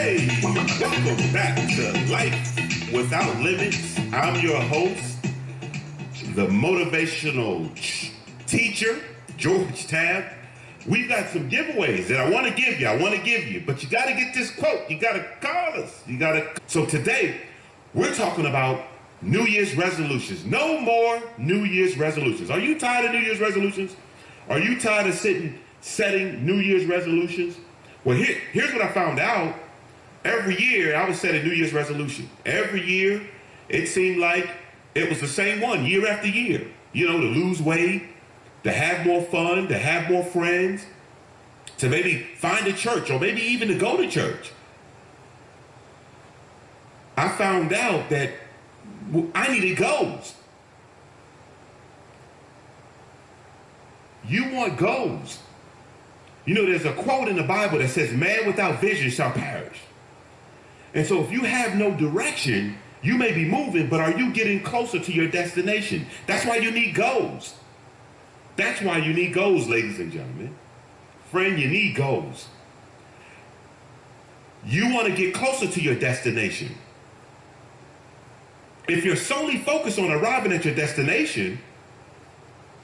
Hey, welcome back to Life Without Limits. I'm your host, the motivational teacher, George Tab. We've got some giveaways that I want to give you, but you got to get this quote. You got to call us. So today, we're talking about New Year's resolutions. No more New Year's resolutions. Are you tired of New Year's resolutions? Are you tired of setting New Year's resolutions? Well, here's what I found out. Every year, I was setting New Year's resolution. Every year, it seemed like it was the same one, year after year. You know, to lose weight, to have more fun, to have more friends, to maybe find a church, or maybe even to go to church. I found out that I needed goals. You want goals. You know, there's a quote in the Bible that says, man without vision shall perish. And so if you have no direction, you may be moving, but are you getting closer to your destination? That's why you need goals. That's why you need goals, ladies and gentlemen. Friend, you need goals. You want to get closer to your destination. If you're solely focused on arriving at your destination,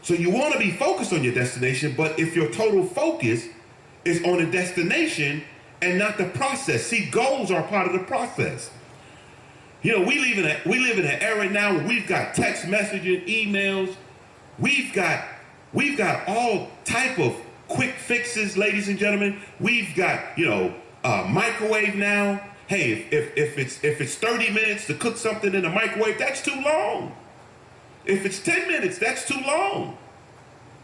so you want to be focused on your destination, but if your total focus is on the destination and not the process. See, goals are part of the process. You know, we live in an era now where we've got text messaging, emails. We've got all type of quick fixes, ladies and gentlemen. We've got, microwave now. Hey, if it's 30 minutes to cook something in the microwave, that's too long. If it's 10 minutes, that's too long.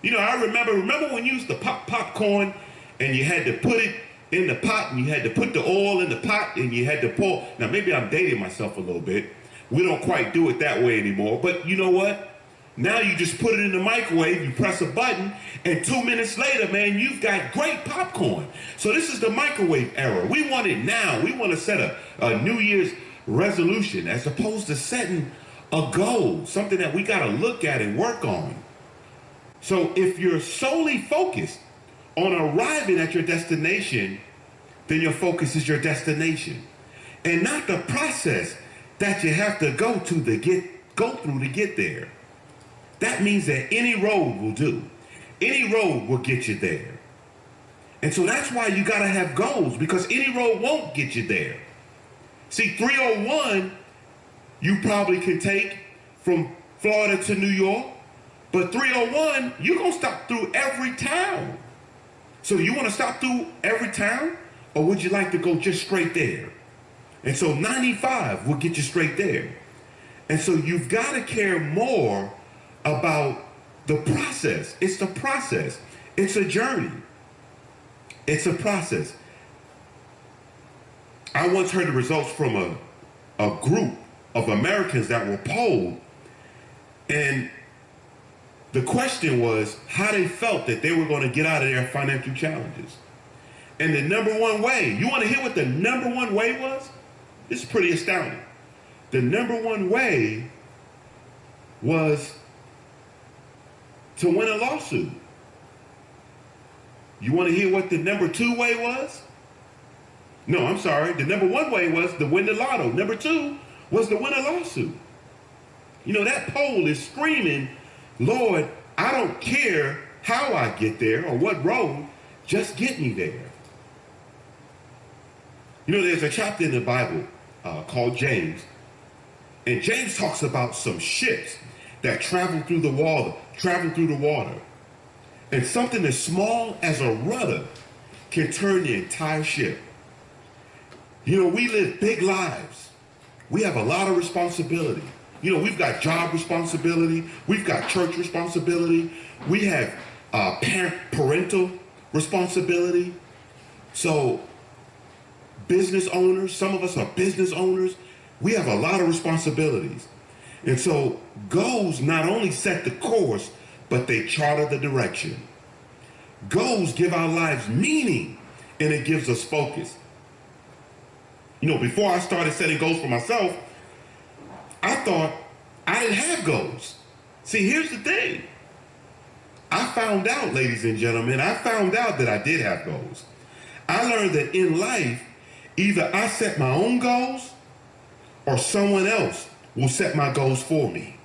You know, I remember when you used to pop popcorn and you had to put it in the pot and you had to put the oil in the pot and you had to pour. Now, maybe I'm dating myself a little bit. We don't quite do it that way anymore. But you know what? Now you just put it in the microwave, you press a button, and 2 minutes later, man, you've got great popcorn. So this is the microwave era. We want it now. We want to set a New Year's resolution as opposed to setting a goal, something that we got to look at and work on. So if you're solely focused on arriving at your destination, then your focus is your destination and not the process that you have to go through to get there. That means that any road will do. Any road will get you there. And so that's why you got to have goals, because any road won't get you there. See, 301, you probably can take from Florida to New York, but 301, you're going to stop through every town. So you want to stop through every town, or would you like to go just straight there? And so 95 will get you straight there. And so you've got to care more about the process. It's the process. It's a journey. It's a process. I once heard the results from a group of Americans that were polled, and the question was how they felt that they were going to get out of their financial challenges. And the number one way, you want to hear what the number one way was? This is pretty astounding. The number one way was to win a lawsuit. You want to hear what the number two way was? No, I'm sorry. The number one way was to win the lotto. Number two was to win a lawsuit. You know, that poll is screaming, Lord, I don't care how I get there or what road, just get me there. You know, there's a chapter in the Bible called James, and James talks about some ships that travel through the water. And something as small as a rudder can turn the entire ship. You know, we live big lives. We have a lot of responsibility. You know, we've got job responsibility. We've got church responsibility. We have parental responsibility. So business owners, some of us are business owners. We have a lot of responsibilities. And so goals not only set the course, but they charter the direction. Goals give our lives meaning, and it gives us focus. You know, before I started setting goals for myself, I thought I didn't have goals. See, here's the thing. I found out, ladies and gentlemen, I found out that I did have goals. I learned that in life, Either I set my own goals or someone else will set my goals for me.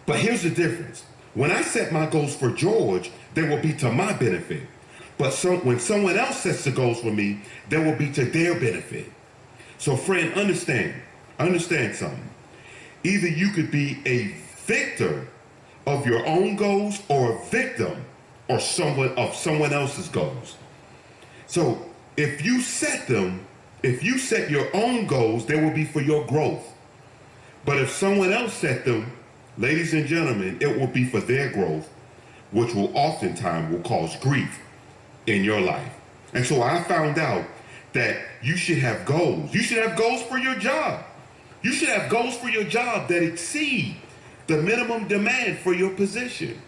But here's the difference. When I set my goals for George, they will be to my benefit. But when someone else sets the goals for me, they will be to their benefit. So friend, understand something. Either you could be a victor of your own goals or a victim or someone else's goals. So if you set your own goals, they will be for your growth. But if someone else set them, ladies and gentlemen, it will be for their growth, which will oftentimes will cause grief in your life. And so I found out that you should have goals. You should have goals for your job. You should have goals for your job that exceed the minimum demand for your position.